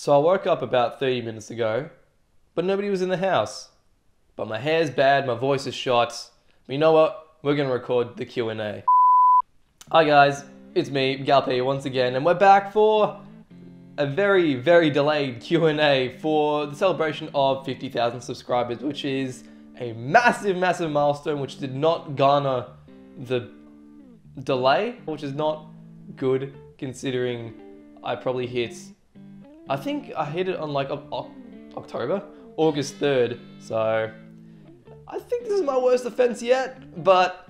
So I woke up about 30 minutes ago, but nobody was in the house. But my hair's bad, my voice is shot. But you know what? We're gonna record the Q&A. Hi guys, it's me, gall.P once again, and we're back for a very, very delayed Q&A for the celebration of 50,000 subscribers, which is a massive, massive milestone which did not garner the delay, which is not good considering I probably I think I hit it on like August 3rd, so I think this is my worst offense yet, but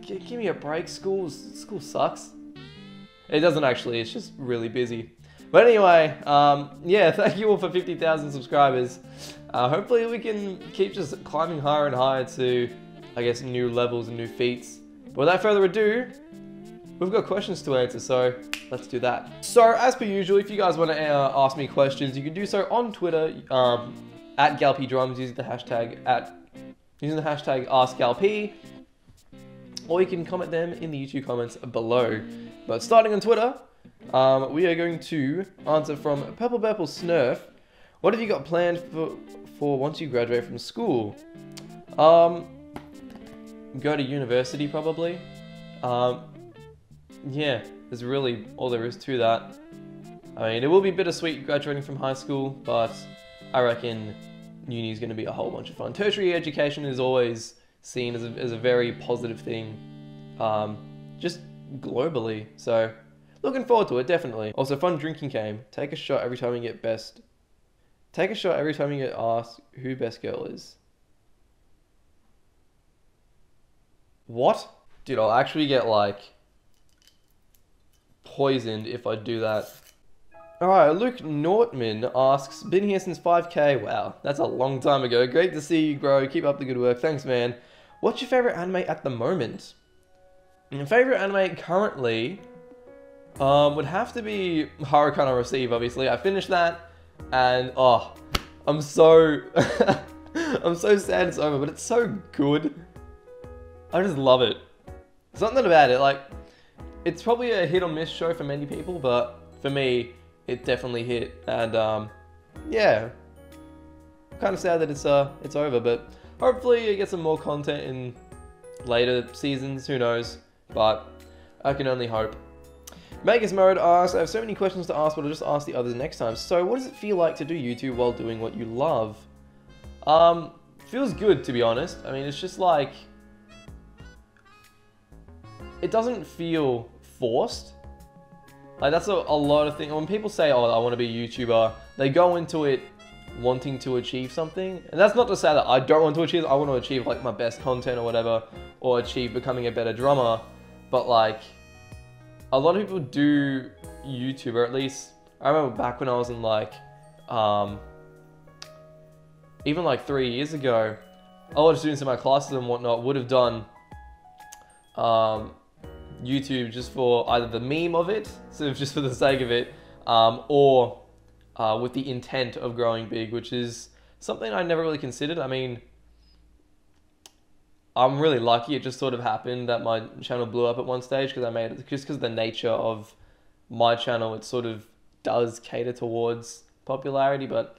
give me a break, school sucks. It doesn't actually, it's just really busy. But anyway, yeah, thank you all for 50,000 subscribers. Hopefully we can keep just climbing higher and higher to, I guess, new levels and new feats. But without further ado, we've got questions to answer, so let's do that. So, as per usual, if you guys want to ask me questions, you can do so on Twitter, at gall.P using the hashtag AskGall.P, or you can comment them in the YouTube comments below. But starting on Twitter, we are going to answer from Purple Snurf. What have you got planned for once you graduate from school? Go to university probably. Yeah, there's really all there is to that. I mean, it will be bittersweet graduating from high school, but I reckon uni is going to be a whole bunch of fun. Tertiary education is always seen as a very positive thing, just globally. So, looking forward to it, definitely. Also, fun drinking game. Take a shot every time you get asked who best girl is. What? Dude, I'll actually get like poisoned if I do that. Alright, Luke Nortman asks, been here since 5k. Wow, that's a long time ago. Great to see you grow. Keep up the good work. Thanks, man. What's your favorite anime at the moment? My favorite anime currently would have to be Haruka Receive, obviously. I finished that and oh, I'm so I'm so sad it's over, but it's so good. I just love it. Something about it, like, it's probably a hit or miss show for many people, but for me, it definitely hit. And yeah, kind of sad that it's over, but hopefully you get some more content in later seasons. Who knows? But I can only hope. Magus Mode asks, I have so many questions to ask, but I'll just ask the others next time. So, what does it feel like to do YouTube while doing what you love? Feels good, to be honest. I mean, it's just like, it doesn't feel forced. Like, that's a lot of things. When people say, oh, I want to be a YouTuber, they go into it wanting to achieve something. And that's not to say that I don't want to achieve it. I want to achieve like my best content or whatever, or achieve becoming a better drummer. But like, a lot of people do YouTube, or at least I remember back when I was in like, even like 3 years ago, a lot of students in my classes and whatnot would have done YouTube just for either the meme of it, sort of just for the sake of it, or with the intent of growing big, which is something I never really considered. I mean, I'm really lucky it just sort of happened that my channel blew up at one stage because I made it, just because of the nature of my channel, it sort of does cater towards popularity, but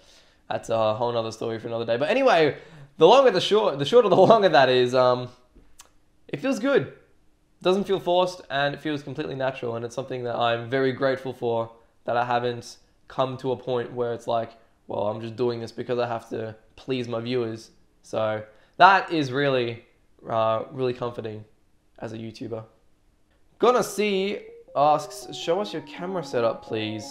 that's a whole nother story for another day. But anyway, the short of the long of that is, it feels good. Doesn't feel forced, and it feels completely natural, and it's something that I'm very grateful for, that I haven't come to a point where it's like, well, I'm just doing this because I have to please my viewers. So that is really, really comforting as a YouTuber. Gonna See asks, show us your camera setup, please.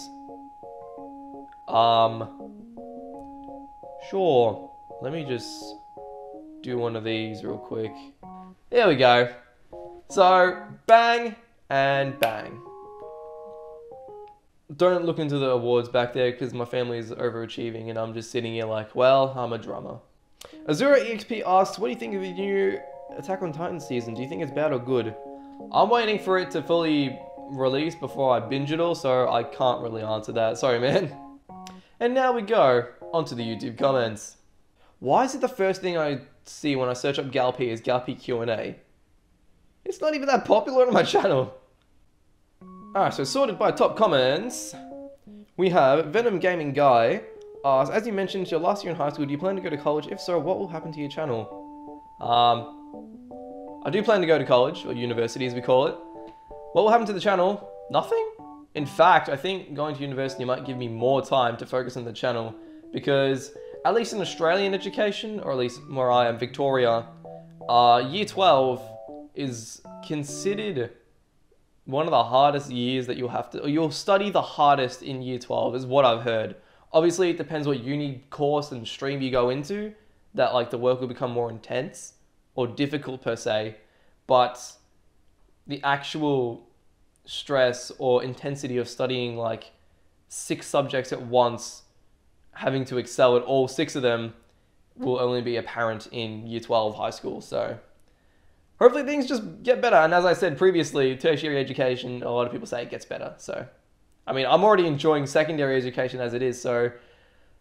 Sure. Let me just do one of these real quick. There we go. So, bang and bang. Don't look into the awards back there because my family is overachieving and I'm just sitting here like, well, I'm a drummer. Azura EXP asks, what do you think of the new Attack on Titan season? Do you think it's bad or good? I'm waiting for it to fully release before I binge it all, so I can't really answer that. Sorry, man. And now we go onto the YouTube comments. Why is it the first thing I see when I search up gall.P is gall.P Q&A? It's not even that popular on my channel. Alright, so sorted by top comments. We have Venom Gaming Guy asks, as you mentioned, it's your last year in high school. Do you plan to go to college? If so, what will happen to your channel? I do plan to go to college, or university as we call it. What will happen to the channel? Nothing. In fact, I think going to university might give me more time to focus on the channel, because at least in Australian education, or at least where I am, Victoria, year 12 is considered one of the hardest years that you'll study the hardest in year 12 is what I've heard. Obviously, it depends what uni course and stream you go into, that like the work will become more intense or difficult per se, but the actual stress or intensity of studying like 6 subjects at once, having to excel at all 6 of them, will only be apparent in year 12 high school. So hopefully things just get better. And as I said previously, tertiary education, a lot of people say it gets better. So, I mean, I'm already enjoying secondary education as it is. So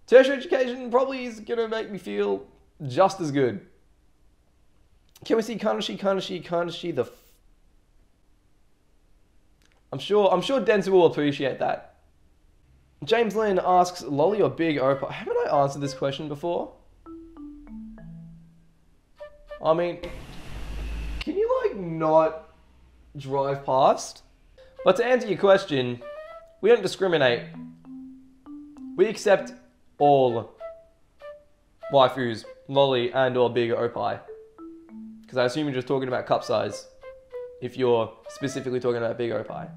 tertiary education probably is going to make me feel just as good. Can we see Kanashi the... I'm sure Denzel will appreciate that. James Lynn asks, Lolly or Big Opa? Haven't I answered this question before? I mean, can you like not drive past? But to answer your question, we don't discriminate. We accept all waifus, Lolly and or Big Opai. Because I assume you're just talking about cup size, if you're specifically talking about Big Opai.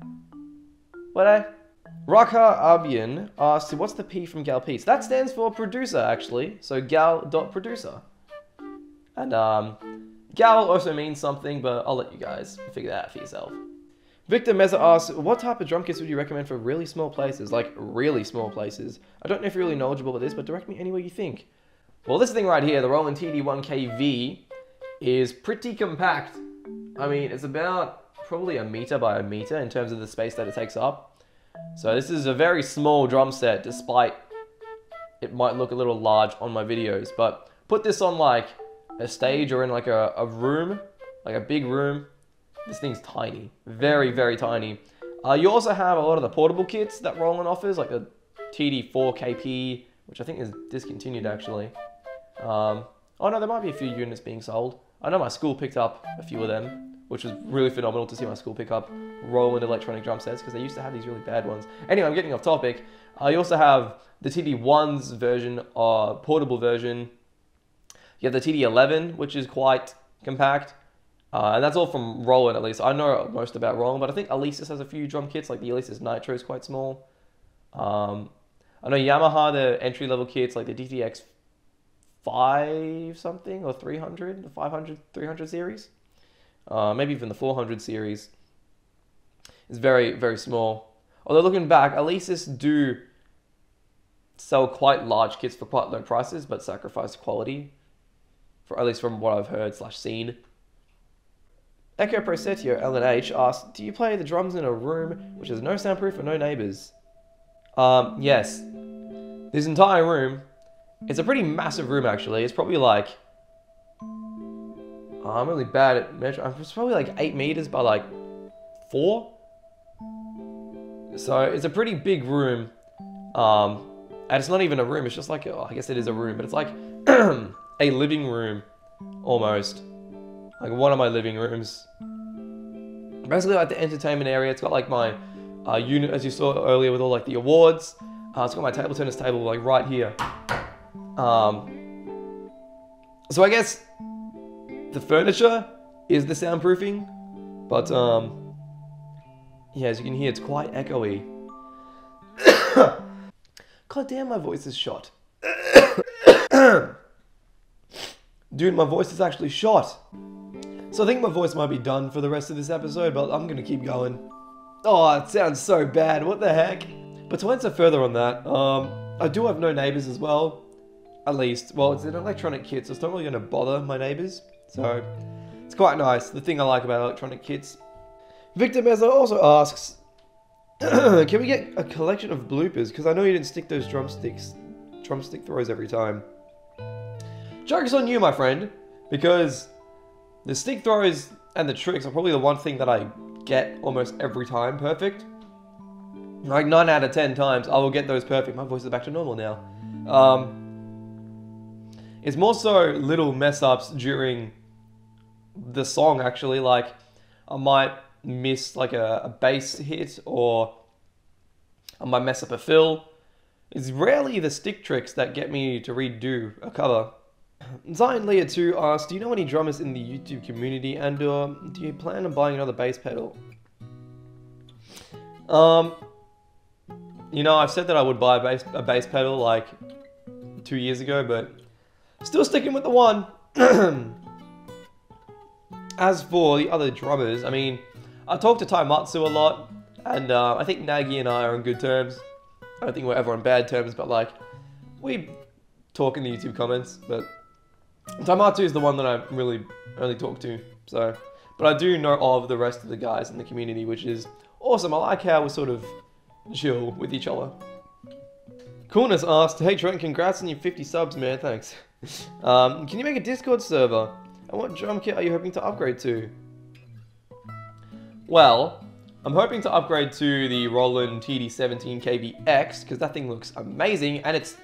What? Raka Abian asks, what's the P from gall.P? So that stands for producer, actually. So gall.producer. And gal also means something, but I'll let you guys figure that out for yourself. Victor Meza asks, what type of drum kits would you recommend for really small places? Like, really small places. I don't know if you're really knowledgeable about this, but direct me anywhere you think. Well, this thing right here, the Roland TD1KV, is pretty compact. I mean, it's about probably 1 meter by 1 meter in terms of the space that it takes up. So this is a very small drum set, despite it might look a little large on my videos. But put this on like a stage or in like a room, like a big room, this thing's tiny. Very, very tiny. You also have a lot of the portable kits that Roland offers, like a TD4KP, which I think is discontinued actually. Oh no, there might be a few units being sold. I know my school picked up a few of them, which was really phenomenal to see my school pick up Roland electronic drum sets, because they used to have these really bad ones. Anyway, I'm getting off topic. You also have the TD1's version, portable version. You have the TD11, which is quite compact. And that's all from Roland, at least. I know most about Roland, but I think Alesis has a few drum kits, like the Alesis Nitro is quite small. I know Yamaha, the entry-level kits, like the DTX 5 something, or 300, the 500, 300 series. Maybe even the 400 series is very, very small. Although looking back, Alesis do sell quite large kits for quite low prices, but sacrifice quality, for at least from what I've heard / seen. Echo Prosetio LNH asks, do you play the drums in a room which has no soundproof or no neighbors? Yes. This entire room, it's a pretty massive room actually. It's probably like, I'm really bad at measuring. It's probably like 8 meters by like 4. So it's a pretty big room. And it's not even a room. It's just like, oh, I guess it is a room, but it's like a living room almost. Like one of my living rooms. Basically like the entertainment area. It's got like my unit, as you saw earlier, with all like the awards. It's got my table tennis table like right here. So I guess the furniture is the soundproofing, but yeah, as you can hear, it's quite echoey. God damn, my voice is shot. Dude, my voice is actually shot. So I think my voice might be done for the rest of this episode, but I'm gonna keep going. Oh, it sounds so bad, what the heck? But to answer further on that, I do have no neighbors as well. At least, well, it's an electronic kit, so it's not really gonna bother my neighbors. So, it's quite nice, the thing I like about electronic kits. Victor Meza also asks, can we get a collection of bloopers? Because I know you didn't stick those drumstick throws every time. Joke's on you, my friend, because the stick throws and the tricks are probably the one thing that I get almost every time perfect. Like 9 out of 10 times, I will get those perfect. My voice is back to normal now. It's more so little mess ups during the song, actually. Like, I might miss like a bass hit, or I might mess up a fill. It's rarely the stick tricks that get me to redo a cover. Zion Leah 2 asks, do you know any drummers in the YouTube community, and do you plan on buying another bass pedal? You know, I've said that I would buy a bass pedal like 2 years ago, but still sticking with the one. As for the other drummers, I mean, I talk to Taimatsu a lot, and I think Nagi and I are on good terms. I don't think we're ever on bad terms, but like, we talk in the YouTube comments, but Taimatsu is the one that I really only talk to, so. But I do know of the rest of the guys in the community, which is awesome. I like how we're sort of chill with each other. Coolness asked, hey Trent, congrats on your 50 subs, man, thanks. Can you make a Discord server? And what drum kit are you hoping to upgrade to? Well, I'm hoping to upgrade to the Roland TD17KVX, because that thing looks amazing, and it's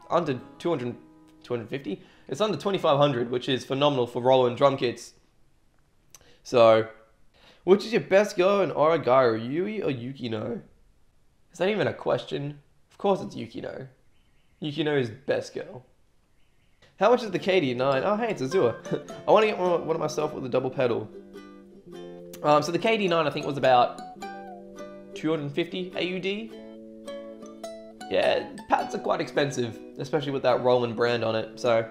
under 250? It's under 2500, which is phenomenal for Roland drum kits. So, which is your best girl in Origairu, Yui or Yukino? Is that even a question? Of course it's Yukino. Yukino is best girl. How much is the KD9? Oh hey, it's Azure. I want to get one of myself with a double pedal. So the KD9 I think was about 250 AUD. Yeah, pads are quite expensive, especially with that Roland brand on it, so.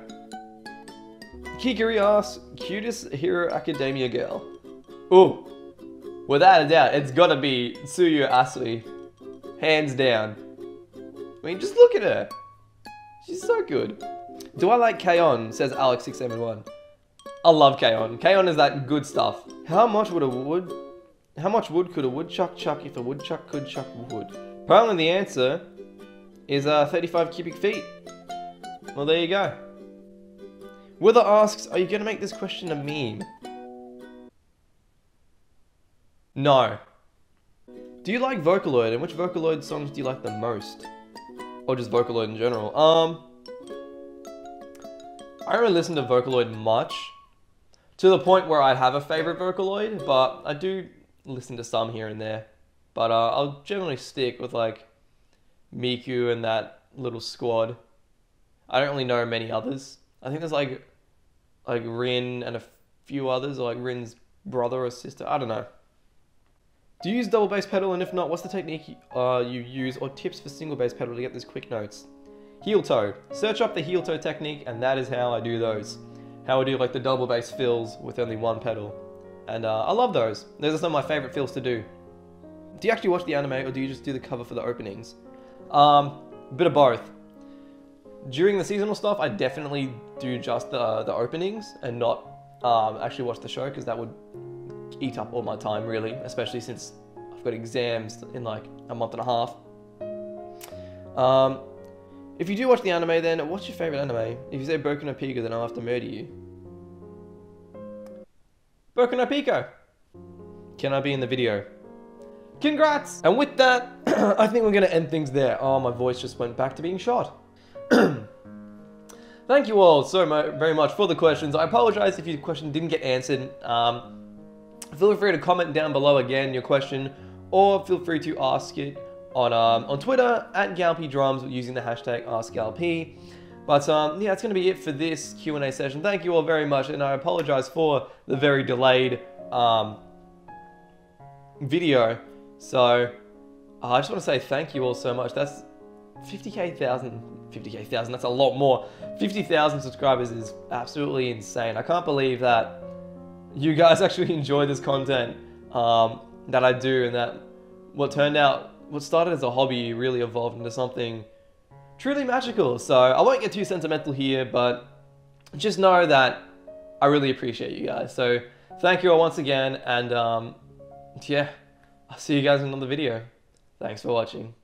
Kikiri asks, cutest Hero Academia girl? Ooh, without a doubt, it's gotta be Tsuyu Asui. Hands down. I mean, just look at her. She's so good. Do I like K-On? Says Alex671. I love K-On. K-On is that good stuff. How much would could a woodchuck chuck if a woodchuck could chuck wood? Apparently the answer is 35 cubic feet. Well, there you go. Wither asks, are you going to make this question a meme? No. Do you like Vocaloid, and which Vocaloid songs do you like the most? Or just Vocaloid in general? I don't really listen to Vocaloid much, to the point where I have a favorite Vocaloid, but I do listen to some here and there. But I'll generally stick with like Miku and that little squad. I don't really know many others. I think there's like Rin and a few others, or like Rin's brother or sister. I don't know. Do you use double bass pedal, and if not, what's the technique you use, or tips for single bass pedal to get those quick notes? Heel toe. Search up the heel toe technique, and that is how I do those. How I do like the double bass fills with only one pedal. And I love those. Those are some of my favorite fills to do. Do you actually watch the anime, or do you just do the cover for the openings? Bit of both. During the seasonal stuff, I definitely do just the openings and not actually watch the show, because that would eat up all my time, really, especially since I've got exams in like a month and a half. If you do watch the anime, then what's your favorite anime? If you say Boku no Pico, then I'll have to murder you. Boku no Pico! Can I be in the video? Congrats! And with that, I think we're going to end things there. Oh, my voice just went back to being shot. Thank you all so very much for the questions. I apologize if your question didn't get answered. Feel free to comment down below again your question, or feel free to ask it on Twitter at gall.P drums using the hashtag AskGall.P. But yeah, that's going to be it for this Q&A session. Thank you all very much, and I apologize for the very delayed video. So I just want to say thank you all so much. That's 50,000, that's a lot more. 50,000 subscribers is absolutely insane. I can't believe that you guys actually enjoy this content that I do, and that what started as a hobby really evolved into something truly magical. So I won't get too sentimental here, but just know that I really appreciate you guys. So thank you all once again, and yeah, I'll see you guys in another video. Thanks for watching.